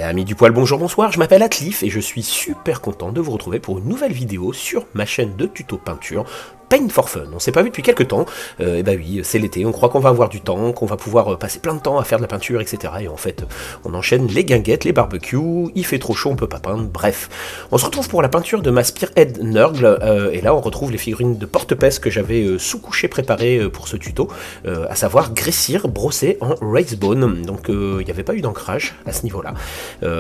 Amis du poil, bonjour, bonsoir, je m'appelle Atlif et je suis super content de vous retrouver pour une nouvelle vidéo sur ma chaîne de tuto peinture Paint for Fun. On s'est pas vu depuis quelques temps, et bah oui, c'est l'été, on croit qu'on va avoir du temps, qu'on va pouvoir passer plein de temps à faire de la peinture, etc. Et en fait, on enchaîne les guinguettes, les barbecues, il fait trop chaud, on peut pas peindre, bref. On se retrouve pour la peinture de ma Spearhead Nurgle, et là on retrouve les figurines de porte-peste que j'avais sous-couché préparées pour ce tuto, à savoir Gressir, brossé en Wraithbone, donc il n'y avait pas eu d'ancrage à ce niveau-là.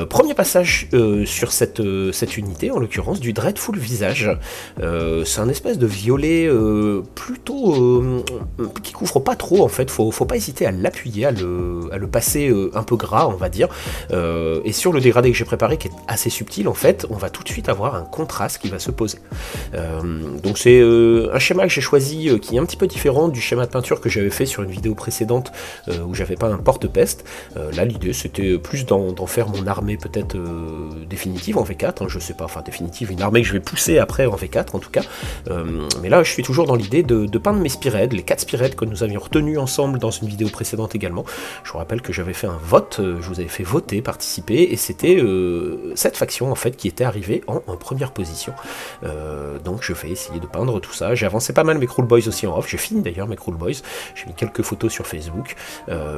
Premier passage sur cette unité, en l'occurrence du Dreadful Visage, c'est un espèce de violet plutôt qui couvre pas trop en fait, faut pas hésiter à l'appuyer, à le passer un peu gras on va dire, et sur le dégradé que j'ai préparé qui est assez subtil en fait, on va tout de suite avoir un contraste qui va se poser. Donc c'est un schéma que j'ai choisi qui est un petit peu différent du schéma de peinture que j'avais fait sur une vidéo précédente où j'avais pas un porte-peste. Là l'idée c'était plus d'en faire mon armée peut-être définitive en V4, hein, je sais pas, enfin définitive, une armée que je vais pousser après en V4 en tout cas, mais là je suis toujours dans l'idée de peindre mes Spearheads, les 4 Spearheads que nous avions retenus ensemble dans une vidéo précédente également. Je vous rappelle que j'avais fait un vote, je vous avais fait voter, participer, et c'était cette faction en fait qui était arrivée en première position. Donc je vais essayer de peindre tout ça. J'ai avancé pas mal mes Cruel Boys aussi en off, j'ai fini d'ailleurs mes Cruel Boys, j'ai mis quelques photos sur Facebook,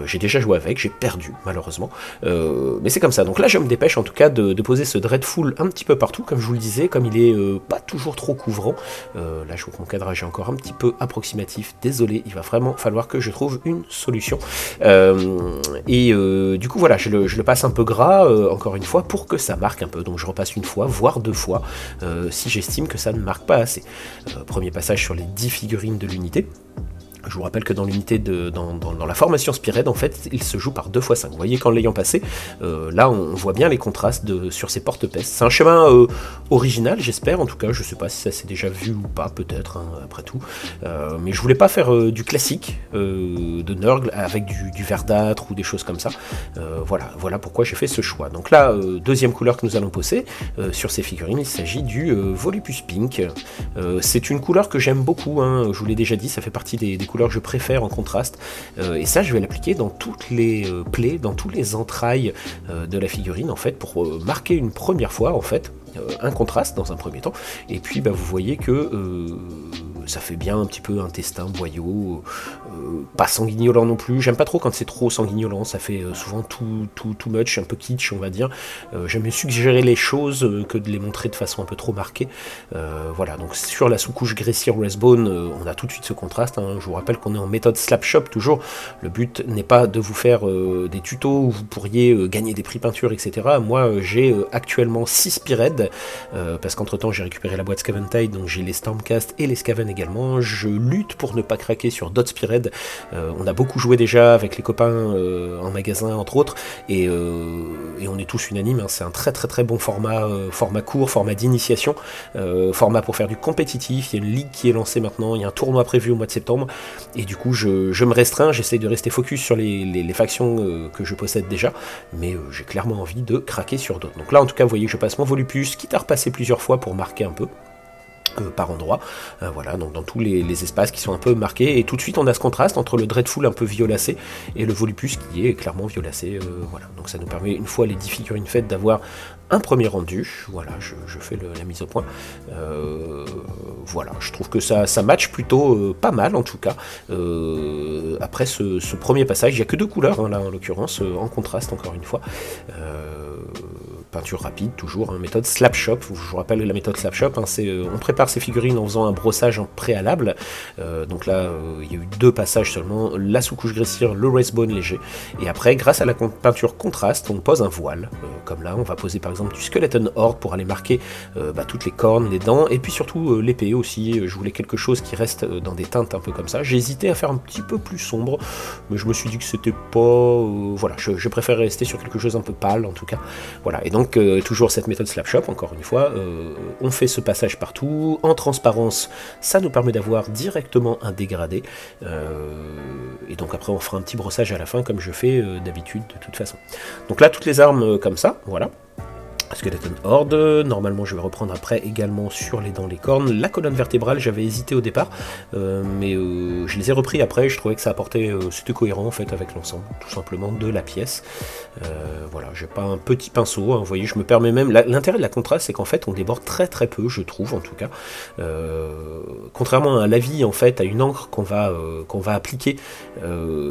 j'ai déjà joué avec, j'ai perdu malheureusement, mais c'est comme ça. Donc là je me dépêche en tout cas de poser ce Dreadful un petit peu partout, comme je vous le disais, comme il est pas toujours trop couvrant. Là je vois que mon cadrage est encore un petit peu approximatif, désolé, il va vraiment falloir que je trouve une solution. Du coup voilà, je le passe un peu gras, encore une fois, pour que ça marque un peu. Donc je repasse une fois, voire deux fois, si j'estime que ça ne marque pas assez. Premier passage sur les 10 figurines de l'unité. Je vous rappelle que dans l'unité dans la formation Spearhead, en fait, il se joue par 2x5. Vous voyez qu'en l'ayant passé, là on voit bien les contrastes sur ces porte-pestes. C'est un schéma original, j'espère, en tout cas, je sais pas si ça s'est déjà vu ou pas, peut-être, hein, après tout. Mais je voulais pas faire du classique de Nurgle avec du verdâtre ou des choses comme ça. Voilà pourquoi j'ai fait ce choix. Donc là, deuxième couleur que nous allons poser sur ces figurines, il s'agit du Volupus Pink. C'est une couleur que j'aime beaucoup, hein, je vous l'ai déjà dit, ça fait partie des couleurs que je préfère en contraste, et ça je vais l'appliquer dans toutes les plaies, dans tous les entrailles de la figurine en fait, pour marquer une première fois en fait un contraste dans un premier temps, et puis bah, vous voyez que ça fait bien un petit peu intestin, boyau, pas sanguignolant non plus, j'aime pas trop quand c'est trop sanguignolant, ça fait souvent too much, un peu kitsch on va dire, j'aime mieux suggérer les choses que de les montrer de façon un peu trop marquée. Voilà, donc sur la sous-couche Gressir Wraithbone, on a tout de suite ce contraste, hein. Je vous rappelle qu'on est en méthode Slapshop toujours, le but n'est pas de vous faire des tutos où vous pourriez gagner des prix peinture, etc. Moi j'ai actuellement 6 Spearheads, parce qu'entre temps j'ai récupéré la boîte Scaventide, donc j'ai les Stormcast et les Scaven également. Je lutte pour ne pas craquer sur d'autres Spearheads, on a beaucoup joué déjà avec les copains en magasin entre autres, et on est tous unanimes, hein. C'est un très bon format, format court, format d'initiation, format pour faire du compétitif. Il y a une ligue qui est lancée maintenant, il y a un tournoi prévu au mois de septembre, et du coup je me restreins, j'essaie de rester focus sur les factions que je possède déjà, mais j'ai clairement envie de craquer sur d'autres. Donc là en tout cas vous voyez que je passe mon Volupus, quitte à repasser plusieurs fois pour marquer un peu par endroit, voilà, donc dans tous les espaces qui sont un peu marqués, et tout de suite on a ce contraste entre le Dreadful un peu violacé et le Volupus qui est clairement violacé, voilà, donc ça nous permet une fois les 10 figurines faites d'avoir un premier rendu. Voilà, je fais la mise au point, voilà, je trouve que ça match plutôt pas mal en tout cas. Après ce premier passage, il n'y a que 2 couleurs, hein, là en l'occurrence, en contraste encore une fois. Peinture rapide, toujours, hein, méthode Slapshop. Je vous rappelle la méthode Slapshop, hein, on prépare ces figurines en faisant un brossage en préalable. Donc là, il y a eu 2 passages seulement, la sous-couche Gressir, le Wraithbone léger, et après, grâce à la peinture contraste, on pose un voile. Comme là, on va poser par exemple du Skeleton Horde pour aller marquer toutes les cornes, les dents, et puis surtout l'épée aussi. Je voulais quelque chose qui reste dans des teintes un peu comme ça. J'ai hésité à faire un petit peu plus sombre, mais je me suis dit que c'était pas... voilà, je préfère rester sur quelque chose un peu pâle en tout cas. Voilà, et donc toujours cette méthode Slapshop, encore une fois, on fait ce passage partout, en transparence, ça nous permet d'avoir directement un dégradé, et donc après on fera un petit brossage à la fin, comme je fais d'habitude de toute façon. Donc là, toutes les armes comme ça, voilà. Skeleton Horde, normalement je vais reprendre après également sur les dents, les cornes. La colonne vertébrale, j'avais hésité au départ, mais je les ai repris après, je trouvais que ça apportait, c'était cohérent en fait avec l'ensemble, tout simplement, de la pièce. Voilà, j'ai pas un petit pinceau, hein, vous voyez, je me permets même, l'intérêt de la contraste, c'est qu'en fait on déborde très très peu, je trouve en tout cas. Contrairement à un lavis, en fait, à une encre qu'on va appliquer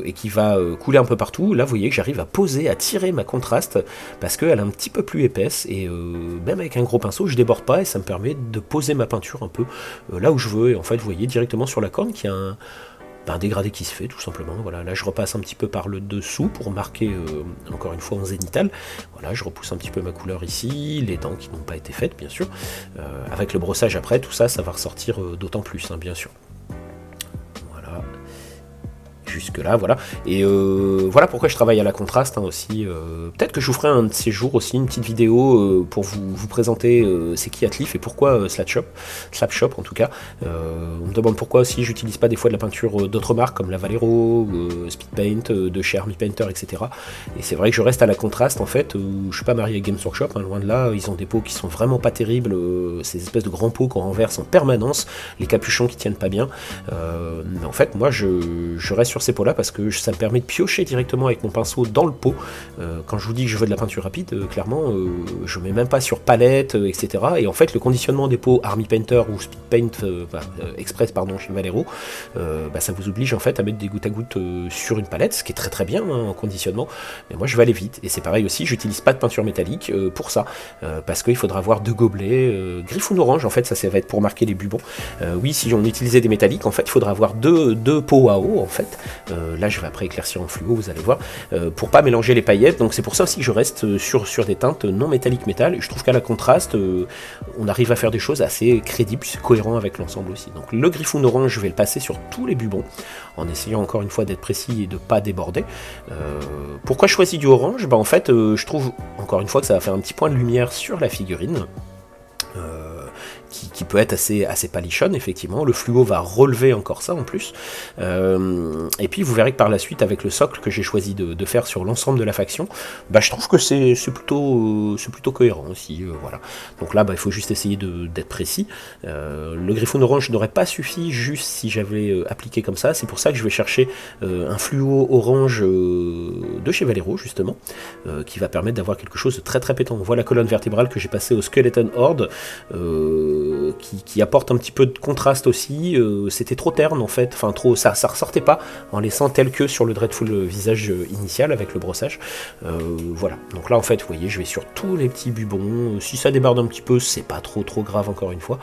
et qui va couler un peu partout, là vous voyez que j'arrive à poser, à tirer ma contraste, parce qu'elle est un petit peu plus épaisse, et même avec un gros pinceau je déborde pas, et ça me permet de poser ma peinture un peu là où je veux, et en fait vous voyez directement sur la corne qu'il y a un dégradé qui se fait tout simplement. Voilà, là je repasse un petit peu par le dessous pour marquer encore une fois en zénital. Voilà, je repousse un petit peu ma couleur ici, les dents qui n'ont pas été faites bien sûr, avec le brossage après, tout ça, ça va ressortir d'autant plus, hein, bien sûr. Voilà, jusque là, voilà. Et voilà pourquoi je travaille à la contraste, hein, aussi. Peut-être que je vous ferai un de ces jours aussi une petite vidéo pour vous présenter c'est qui Atliff et pourquoi Slapshop en tout cas. On me demande pourquoi aussi j'utilise pas des fois de la peinture d'autres marques comme la Valero, Speedpaint, de chez Army Painter, etc. Et c'est vrai que je reste à la contraste en fait. Je suis pas marié avec Games Workshop, hein, loin de là. Ils ont des pots qui sont vraiment pas terribles, ces espèces de grands pots qu'on renverse en permanence, les capuchons qui tiennent pas bien. Mais en fait, moi je reste sur ces pots là parce que ça me permet de piocher directement avec mon pinceau dans le pot. Quand je vous dis que je veux de la peinture rapide, clairement je mets même pas sur palette, etc. Et en fait le conditionnement des pots Army Painter ou Speed Paint Express pardon, chez Valero, ça vous oblige en fait à mettre des gouttes à gouttes sur une palette, ce qui est très très bien, hein, en conditionnement. Mais moi je vais aller vite, et c'est pareil aussi, j'utilise pas de peinture métallique pour ça, parce qu'il faudra avoir deux gobelets, Griffon orange en fait, ça va être pour marquer les bubons. Oui, si on utilisait des métalliques, en fait il faudra avoir deux pots à eau en fait. Là je vais après éclaircir en fluo, vous allez voir, pour pas mélanger les paillettes. Donc c'est pour ça aussi que je reste sur des teintes non métalliques métal, et je trouve qu'à la contraste on arrive à faire des choses assez crédibles, c'est cohérent avec l'ensemble aussi. Donc le Griffon orange, je vais le passer sur tous les bubons en essayant encore une fois d'être précis et de pas déborder. Pourquoi je choisis du orange? En fait je trouve encore une fois que ça va faire un petit point de lumière sur la figurine, qui peut être assez palichonne, effectivement. Le fluo va relever encore ça en plus. Et puis vous verrez que par la suite, avec le socle que j'ai choisi de faire sur l'ensemble de la faction, je trouve que c'est plutôt cohérent aussi. Voilà. Donc là, il faut juste essayer d'être précis. Le Griffon orange n'aurait pas suffi juste si j'avais appliqué comme ça. C'est pour ça que je vais chercher un fluo orange de chez Valero, justement, qui va permettre d'avoir quelque chose de très très pétant. On voit la colonne vertébrale que j'ai passée au Skeleton Horde, qui apporte un petit peu de contraste aussi. C'était trop terne en fait, enfin trop, ça ressortait pas en laissant tel que sur le Dreadful visage initial avec le brossage. Voilà, donc là en fait vous voyez je vais sur tous les petits bubons, si ça déborde un petit peu c'est pas trop grave encore une fois.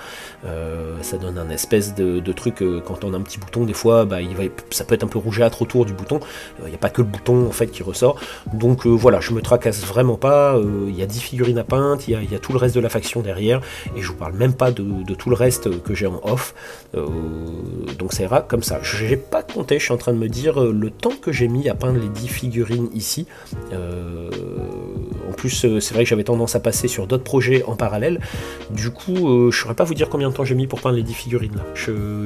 Ça donne un espèce de truc, quand on a un petit bouton des fois ça peut être un peu rougeâtre autour du bouton, il n'y a pas que le bouton en fait qui ressort, donc voilà, je me tracasse vraiment pas. Il y a 10 figurines à peindre, il y a tout le reste de la faction derrière, et je vous parle même pas de tout le reste que j'ai en off, donc ça ira comme ça. J'ai pas compté, je suis en train de me dire le temps que j'ai mis à peindre les 10 figurines ici. En plus c'est vrai que j'avais tendance à passer sur d'autres projets en parallèle, du coup je saurais pas vous dire combien de temps j'ai mis pour peindre les 10 figurines là.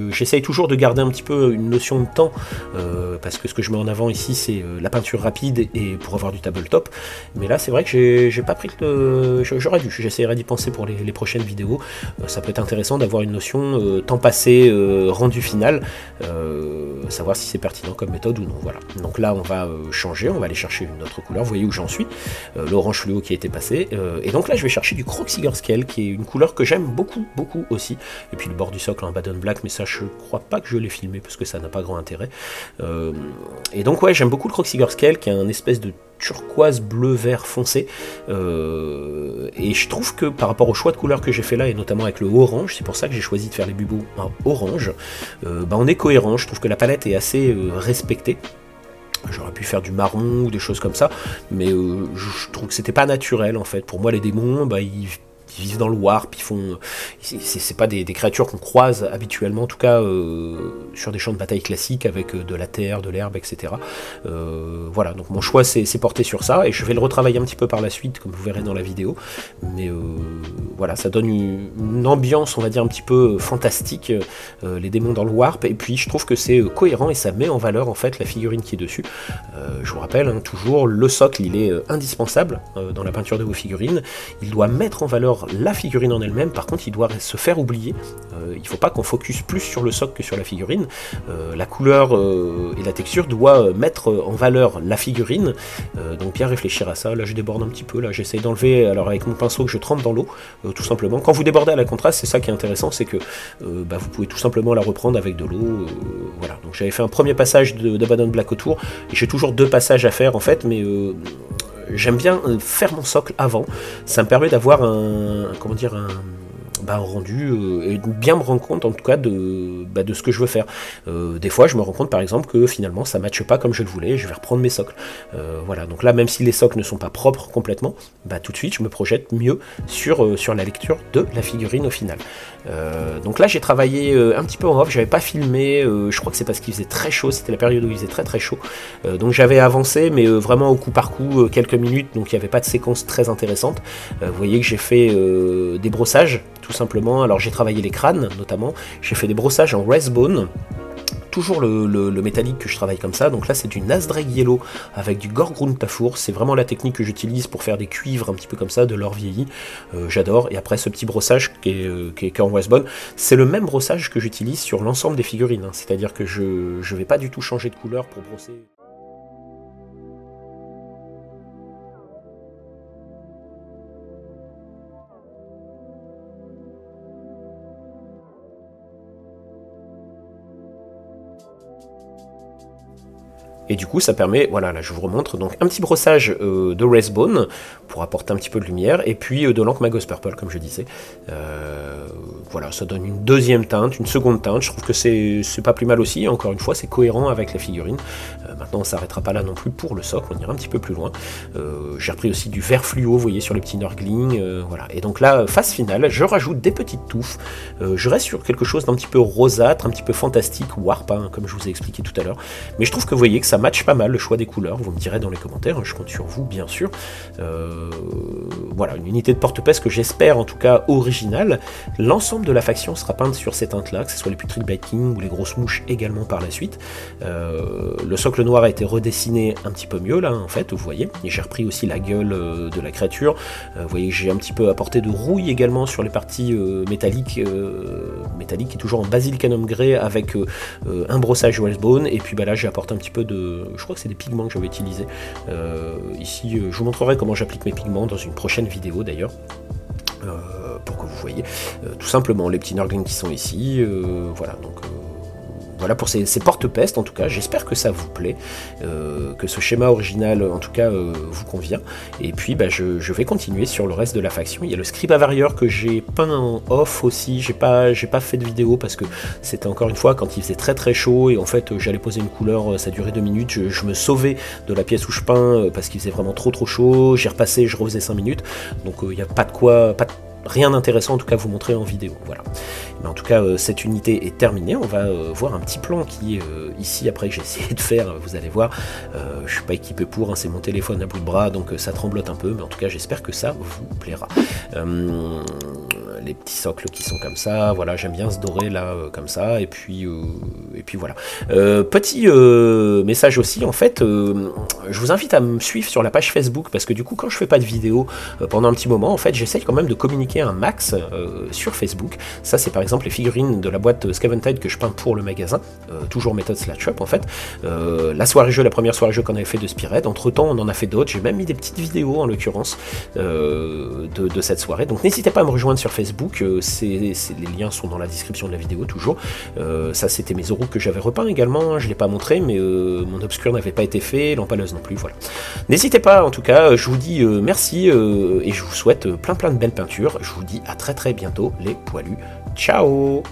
J'essaye toujours de garder un petit peu une notion de temps, parce que ce que je mets en avant ici c'est la peinture rapide et pour avoir du tabletop, mais là c'est vrai que j'ai pas pris j'aurais dû, j'essaierai d'y penser pour les prochaines vidéos. Ça peut être intéressant d'avoir une notion temps passé, rendu final, savoir si c'est pertinent comme méthode ou non. Voilà, donc là on va changer, on va aller chercher une autre couleur, vous voyez où j'en suis, l'orange fluo qui a été passé, et donc là je vais chercher du Croxiger Scale, qui est une couleur que j'aime beaucoup aussi, et puis le bord du socle en Baden Black, mais ça je crois pas que je l'ai filmé parce que ça n'a pas grand intérêt, et donc ouais, j'aime beaucoup le Croxiger Scale qui est un espèce de turquoise bleu vert foncé, et je trouve que par rapport au choix de couleurs que j'ai fait là, et notamment avec le orange, c'est pour ça que j'ai choisi de faire les bubos en orange, on est cohérent. Je trouve que la palette est assez respectée. J'aurais pu faire du marron ou des choses comme ça, mais je trouve que c'était pas naturel en fait. Pour moi les démons, qui vivent dans le warp, c'est pas des créatures qu'on croise habituellement, en tout cas sur des champs de bataille classiques avec de la terre, de l'herbe, etc. Voilà, donc mon choix c'est porté sur ça, et je vais le retravailler un petit peu par la suite, comme vous verrez dans la vidéo, mais voilà, ça donne une ambiance, on va dire, un petit peu fantastique, les démons dans le warp, et puis je trouve que c'est cohérent, et ça met en valeur en fait la figurine qui est dessus. Je vous rappelle, hein, toujours, le socle, il est indispensable dans la peinture de vos figurines, il doit mettre en valeur la figurine en elle-même, par contre il doit se faire oublier, il ne faut pas qu'on focus plus sur le socle que sur la figurine, la couleur et la texture doivent mettre en valeur la figurine, donc bien réfléchir à ça. Là je déborde un petit peu, là j'essaie d'enlever, alors avec mon pinceau que je trempe dans l'eau, tout simplement. Quand vous débordez à la contraste, c'est ça qui est intéressant, c'est que vous pouvez tout simplement la reprendre avec de l'eau, voilà. Donc j'avais fait un premier passage d'Abaddon Black autour, et j'ai toujours 2 passages à faire en fait, mais j'aime bien faire mon socle avant, ça me permet d'avoir un rendu et bien me rendre compte en tout cas de ce que je veux faire. Des fois je me rends compte par exemple que finalement ça ne matche pas comme je le voulais, je vais reprendre mes socles. Voilà, donc là même si les socles ne sont pas propres complètement, tout de suite je me projette mieux sur la lecture de la figurine au final. Donc là j'ai travaillé un petit peu en off, j'avais pas filmé, je crois que c'est parce qu'il faisait très chaud, c'était la période où il faisait très chaud, donc j'avais avancé mais vraiment au coup par coup, quelques minutes, donc il n'y avait pas de séquence très intéressante. Vous voyez que j'ai fait des brossages tout simplement, alors j'ai travaillé les crânes notamment, j'ai fait des brossages en Wraithbone, toujours le métallique que je travaille comme ça, donc là c'est du Nazdraeg Yellow avec du Gorgrun Tafour, c'est vraiment la technique que j'utilise pour faire des cuivres un petit peu comme ça, de l'or vieilli, j'adore, et après ce petit brossage qui est en Wraithbone, c'est le même brossage que j'utilise sur l'ensemble des figurines, hein. C'est-à-dire que je vais pas du tout changer de couleur pour brosser. Et du coup ça permet, voilà, là je vous remontre, donc un petit brossage de Wraithbone pour apporter un petit peu de lumière, et puis de l'encre Magos Purple comme je disais. Voilà, ça donne une deuxième teinte, une seconde teinte, je trouve que c'est pas plus mal aussi, encore une fois c'est cohérent avec la figurine. Maintenant on s'arrêtera pas là non plus pour le socle, on ira un petit peu plus loin. J'ai repris aussi du vert fluo, vous voyez sur les petits Nurgling, voilà. Et donc là, phase finale, je rajoute des petites touffes, je reste sur quelque chose d'un petit peu rosâtre, un petit peu fantastique, warp, hein, comme je vous ai expliqué tout à l'heure, mais je trouve que vous voyez que ça match pas mal le choix des couleurs, vous me direz dans les commentaires, hein, je compte sur vous bien sûr. Voilà, une unité de porte-pèse que j'espère en tout cas originale. L'ensemble de la faction sera peinte sur ces teintes-là, que ce soit les Putrid Blight King ou les grosses mouches également par la suite. Le socle noir a été redessiné un petit peu mieux là en fait, vous voyez, et j'ai repris aussi la gueule de la créature. Vous voyez que j'ai un petit peu apporté de rouille également sur les parties métalliques, qui est toujours en Basilicanum Grey avec un brossage Wraithbone, et puis là j'ai apporté un petit peu de, je crois que c'est des pigments que j'avais utilisés. Ici je vous montrerai comment j'applique mes pigments dans une prochaine vidéo d'ailleurs. Pour que vous voyez tout simplement les petits Nurgling qui sont ici, voilà, donc voilà pour ces porte-pestes en tout cas, j'espère que ça vous plaît, que ce schéma original en tout cas vous convient, et puis je vais continuer sur le reste de la faction. Il y a le Scriba Warrior que j'ai peint en off aussi, j'ai pas fait de vidéo parce que c'était encore une fois quand il faisait très chaud, et en fait j'allais poser une couleur, ça durait 2 minutes, je me sauvais de la pièce où je peins parce qu'il faisait vraiment trop chaud, j'ai repassé, je refaisais 5 minutes, donc il n'y a rien d'intéressant en tout cas vous montrer en vidéo, voilà. Mais en tout cas cette unité est terminée, on va voir un petit plan qui est ici après que j'ai essayé de faire, vous allez voir, je suis pas équipé pour, hein, c'est mon téléphone à bout de bras donc ça tremblote un peu, mais en tout cas j'espère que ça vous plaira. Les petits socles qui sont comme ça, voilà, j'aime bien ce doré là comme ça, et puis voilà. Petit message aussi en fait, je vous invite à me suivre sur la page Facebook, parce que du coup quand je fais pas de vidéo pendant un petit moment, en fait j'essaye quand même de communiquer un max sur Facebook. Ça c'est par exemple les figurines de la boîte Scaventide que je peins pour le magasin, toujours méthode Slashshop en fait. La soirée jeu, la première soirée jeu qu'on avait fait de Spirit, entre temps on en a fait d'autres, j'ai même mis des petites vidéos en l'occurrence de cette soirée, donc n'hésitez pas à me rejoindre sur Facebook. Les liens sont dans la description de la vidéo toujours. Ça c'était mes oraux que j'avais repeints également, je ne l'ai pas montré, mais mon obscur n'avait pas été fait, l'empaleuse non plus, voilà. N'hésitez pas, en tout cas, je vous dis merci et je vous souhaite plein de belles peintures. Je vous dis à très bientôt les poilus. Ciao!